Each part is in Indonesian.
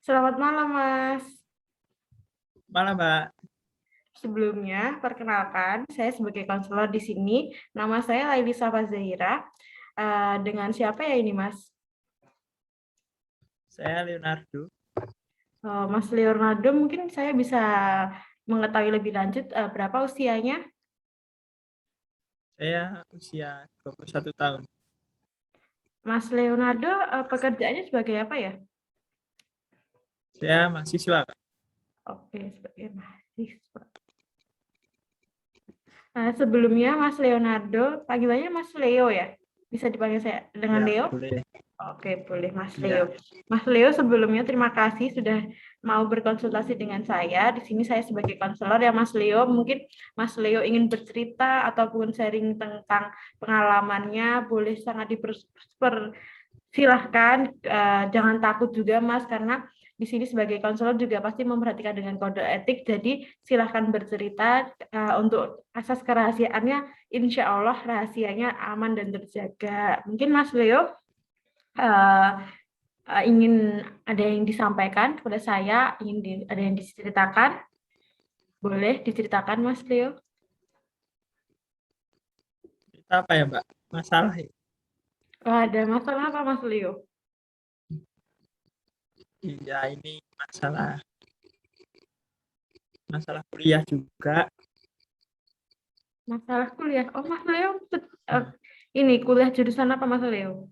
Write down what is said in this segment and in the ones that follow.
Selamat malam, Mas. Malam, Mbak. Sebelumnya, perkenalkan, saya sebagai konselor di sini. Nama saya Laili Safa Zahira. Dengan siapa ya ini, Mas? Saya Leonardo. Mas Leonardo, mungkin saya bisa mengetahui lebih lanjut berapa usianya? Saya usia 21 tahun. Mas Leonardo, pekerjaannya sebagai apa ya? Saya mahasiswa, Kak. Oke, sebagai mahasiswa. Sebelumnya, Mas Leonardo, panggilannya Mas Leo ya? Bisa dipanggil saya dengan Ya, Leo? boleh. Oke, boleh Mas Ya, Leo. Mas Leo, sebelumnya terima kasih sudah mau berkonsultasi dengan saya. Di sini saya sebagai konselor ya Mas Leo. Mungkin Mas Leo ingin bercerita ataupun sharing tentang pengalamannya, boleh sangat silahkan, jangan takut juga Mas, karena di sini sebagai konselor juga pasti memperhatikan dengan kode etik, jadi silahkan bercerita. Untuk asas kerahasiaannya, insya Allah rahasianya aman dan terjaga. Mungkin Mas Leo uh, ingin ada yang disampaikan kepada saya, ada yang diceritakan, boleh diceritakan Mas Leo. kita apa ya, Mbak? Masalah ya? Ada masalah apa Mas Leo? Iya, ini masalah kuliah juga. Masalah kuliah. Oh Mas Leo, uh, Nah, ini kuliah jurusan apa Mas Leo?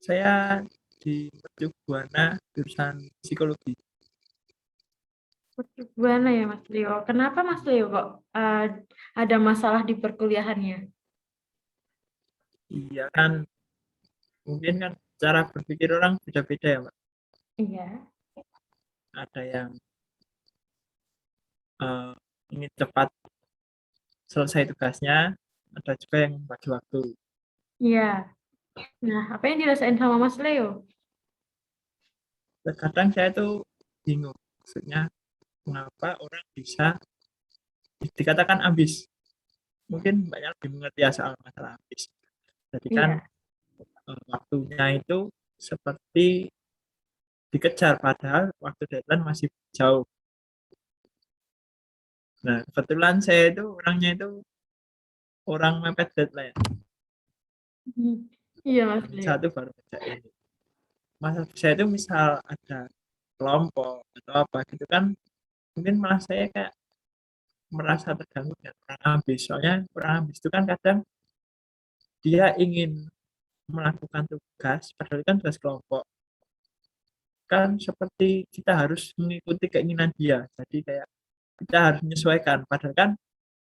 saya di Mercu Buana jurusan psikologi. Gimana ya Mas Leo? Kenapa Mas Leo kok ada masalah di perkuliahannya? Iya kan, mungkin kan cara berpikir orang beda-beda ya, Mbak. Iya. Ada yang eh, ingin cepat selesai tugasnya, ada juga yang bagi waktu. Iya. Nah, apa yang dirasain sama Mas Leo? Terkadang saya tuh bingung, maksudnya mengapa orang bisa dikatakan ambis. Mungkin banyak lebih mengerti ya soal masalah ambis. Jadi kan Iya. waktunya itu seperti dikejar padahal waktu deadline masih jauh. Nah, kebetulan saya itu orangnya itu orang mepet deadline. Hmm. Iya Mas Hamin Leo. satu baru kerjain. Masa saya itu misal ada kelompok atau apa gitu kan, mungkin malah saya kayak merasa terganggu dengan orang ambis. Soalnya orang ambis itu kan kadang dia ingin melakukan tugas, padahal kan tugas kelompok. Kan seperti kita harus mengikuti keinginan dia. Jadi kayak kita harus menyesuaikan. Padahal kan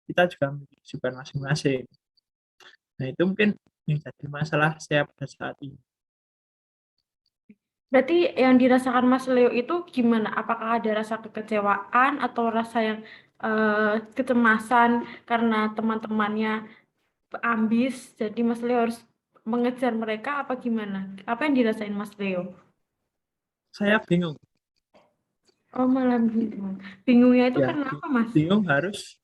kita juga memiliki kesibukan masing-masing. Nah itu mungkin yang jadi masalah saya pada saat ini. Berarti yang dirasakan Mas Leo itu gimana? Apakah ada rasa kekecewaan atau rasa yang kecemasan karena teman-temannya ambis, jadi Mas Leo harus mengejar mereka apa gimana? Apa yang dirasain Mas Leo? Saya bingung, Oh malah bingung. Bingungnya itu ya kenapa Mas? bingung harus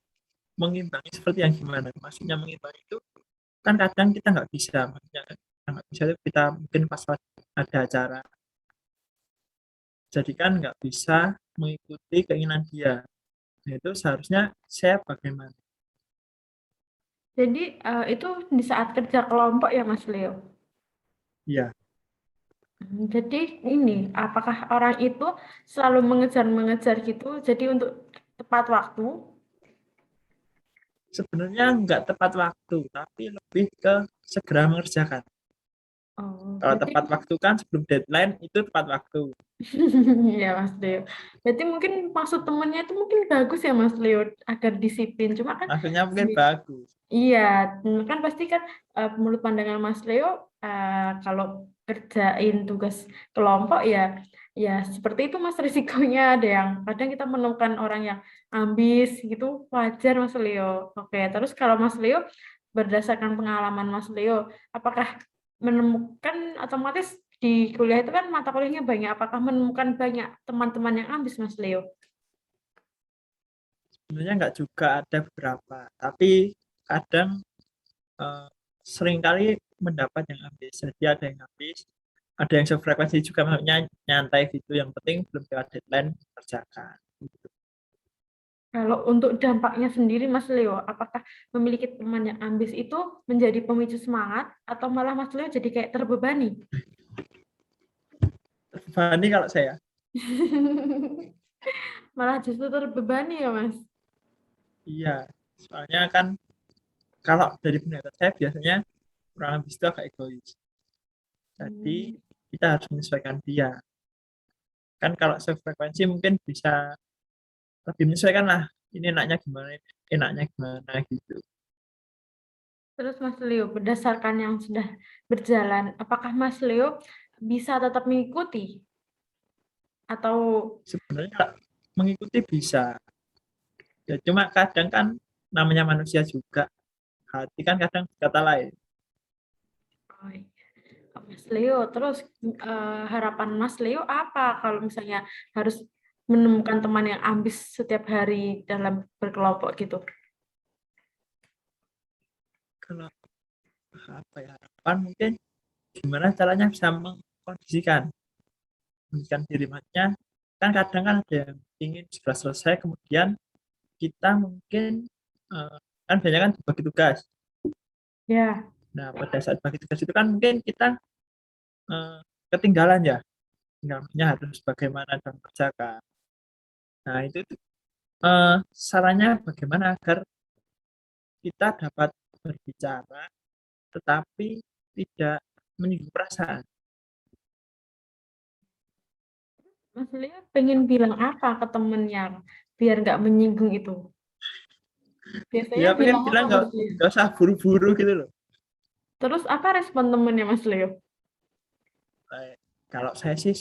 mengimbangi seperti yang gimana. Maksudnya mengimbangi itu kan kadang kita nggak bisa. Maksudnya nggak bisa itu kita mungkin pas ada acara. Jadi kan nggak bisa mengikuti keinginan dia. Nah, itu seharusnya saya bagaimana? Jadi itu di saat kerja kelompok ya Mas Leo? Ya, Jadi ini, apakah orang itu selalu mengejar-mengejar gitu, jadi untuk tepat waktu? sebenarnya nggak tepat waktu, tapi lebih ke segera mengerjakan. Oh, Kalau berarti tepat waktu kan sebelum deadline itu tepat waktu. ya Mas Leo. Berarti mungkin maksud temennya itu mungkin bagus ya Mas Leo agar disiplin. Cuma kan Maksudnya mungkin bagus. iya, kan pasti kan menurut pandangan Mas Leo kalau kerjain tugas kelompok ya ya seperti itu Mas risikonya ada yang kadang kita menemukan orang yang ambis gitu wajar Mas Leo. Oke, terus kalau Mas Leo berdasarkan pengalaman Mas Leo, apakah menemukan otomatis di kuliah itu kan mata kuliahnya banyak, apakah menemukan banyak teman-teman yang ambis Mas Leo? Sebenarnya nggak juga ada beberapa, tapi kadang eh, seringkali mendapat yang habis. Jadi ada yang habis, ada yang sefrekuensi juga, maksudnya nyantai gitu, yang penting belum lewat deadline kerjakan gitu. Kalau untuk dampaknya sendiri, Mas Leo, apakah memiliki teman yang ambis itu menjadi pemicu semangat atau malah Mas Leo jadi kayak terbebani? Fani kalau saya, Malah justru terbebani ya, Mas? iya, soalnya kan kalau dari pendapat saya biasanya orang ambis itu agak egois, jadi Hmm. kita harus menyesuaikan dia. Kan kalau sefrekuensi mungkin bisa lebih menyesuaikan lah, ini enaknya gimana gitu. Terus Mas Leo, berdasarkan yang sudah berjalan, apakah Mas Leo bisa tetap mengikuti atau Sebenarnya kalau mengikuti bisa, ya cuma kadang kan namanya manusia juga, hati kan kadang kata lain. oh, Mas Leo, terus harapan Mas Leo apa kalau misalnya harus menemukan teman yang ambis setiap hari dalam berkelompok gitu? Kalau apa ya, harapan mungkin gimana caranya bisa mengkondisikan diri, maksudnya kan kadang kan ada yang ingin segera selesai, kemudian kita mungkin eh, kan banyak kan bagi tugas. Ya, Nah pada saat bagi tugas itu kan mungkin kita eh, ketinggalan ya, tinggalnya harus bagaimana dan kerjakan. Nah itu sarannya bagaimana agar kita dapat berbicara tetapi tidak menyinggung perasaan. Mas Leo pengen bilang apa ke temennya biar nggak menyinggung itu? Biasanya Ya pengen bilang apa bilang Mas Leo? nggak usah buru-buru gitu loh. Terus apa respon temennya Mas Leo? Eh, Kalau saya sih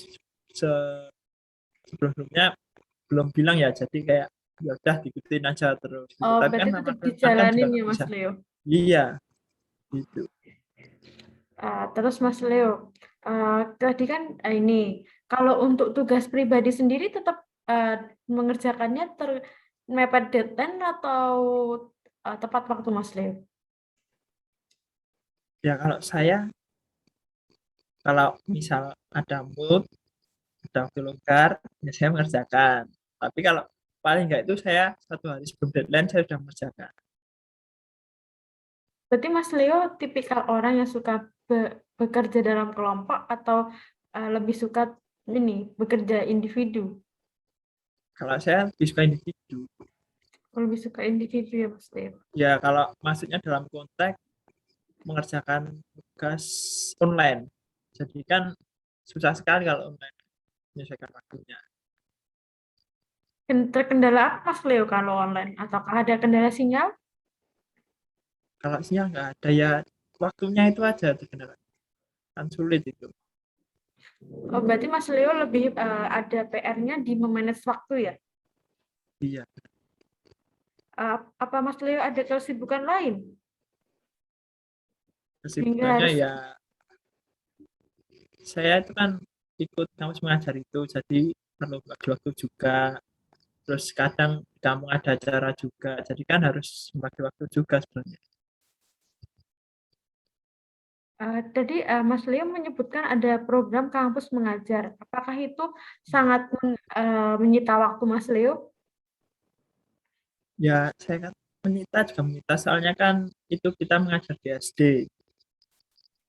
sebelumnya belum bilang ya, jadi kayak ya udah diikutin aja terus gitu, Oh, tapi kan berarti tetap lama-kelamaan kan juga dijalanin ya nggak Mas bisa. Leo. Iya gitu. Terus Mas Leo, tadi kan ini kalau untuk tugas pribadi sendiri tetap mengerjakannya mepet deadline atau tepat waktu Mas Leo? Ya kalau saya, kalau misal ada mood, ada waktu longgar, ya saya mengerjakan, tapi kalau paling nggak itu saya 1 hari sebelum deadline saya sudah mengerjakan. Berarti Mas Leo tipikal orang yang suka bekerja dalam kelompok atau lebih suka ini bekerja individu? Kalau saya lebih suka individu. Lebih suka individu ya Mas Leo. Ya kalau maksudnya dalam konteks mengerjakan tugas online, jadi kan susah sekali kalau online menyelesaikan waktunya. Terkendala apa Mas Leo kalau online? Ataukah ada kendala sinyal? Kalau siang nggak ada ya, waktunya itu aja terkendala, kan sulit itu. Oh, berarti Mas Leo lebih ada PR-nya di memanage waktu ya? Iya, Apa Mas Leo ada kesibukan lain hingga kesibukannya harus ya saya itu kan ikut kampus mengajar itu, jadi perlu bagi waktu juga, terus kadang di kampung ada acara juga, jadi kan harus membagi waktu juga sebenarnya. tadi Mas Leo menyebutkan ada program kampus mengajar. Apakah itu Iya. sangat menyita waktu Mas Leo? Ya saya kan menyita juga menyita, soalnya kan itu kita mengajar di SD,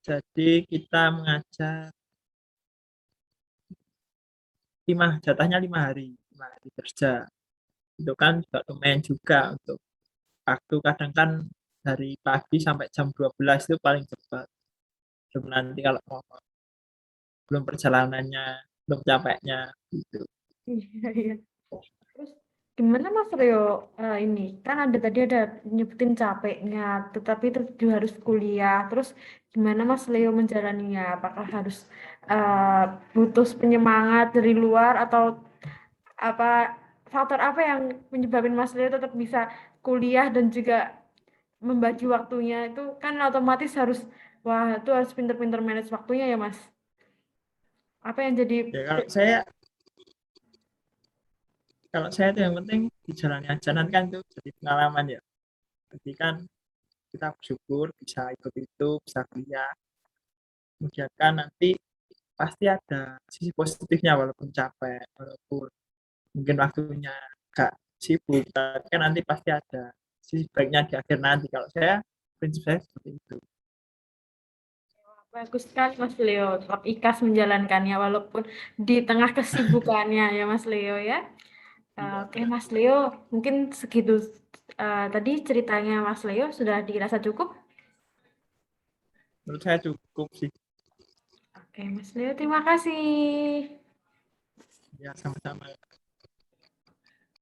jadi kita mengajar jatahnya 5 hari kerja, itu kan juga lumayan juga untuk waktu, kadang kan dari pagi sampai jam 12 itu paling cepat, belum nanti kalau mau, belum perjalanannya, belum capeknya gitu. Iya, iya. Terus gimana Mas Leo ini kan tadi ada nyebutin capeknya, tetapi itu juga harus kuliah. Terus gimana Mas Leo menjalaninya? Apakah harus eh, butuh penyemangat dari luar atau apa faktor apa yang menyebabkan Mas Leo tetap bisa kuliah dan juga membagi waktunya itu kan otomatis harus wah itu harus pinter-pinter manage waktunya ya Mas. Apa yang jadi Ya kalau saya itu yang penting dijalani aja, nanti kan itu jadi pengalaman ya, jadi kan kita bersyukur bisa ikut itu, bisa kuliah, kemudian kan nanti pasti ada sisi positifnya walaupun capek, walaupun mungkin waktunya gak sibuk, tapi kan nanti pasti ada sisi baiknya di akhir nanti. Kalau saya, prinsip saya seperti itu. Bagus sekali Mas Leo, tetap ikhlas menjalankannya walaupun di tengah kesibukannya ya Mas Leo ya. Iya, Oke Mas Leo, mungkin segitu tadi ceritanya Mas Leo sudah dirasa cukup. menurut saya cukup sih. Oke Mas Leo, terima kasih. Ya, sama-sama.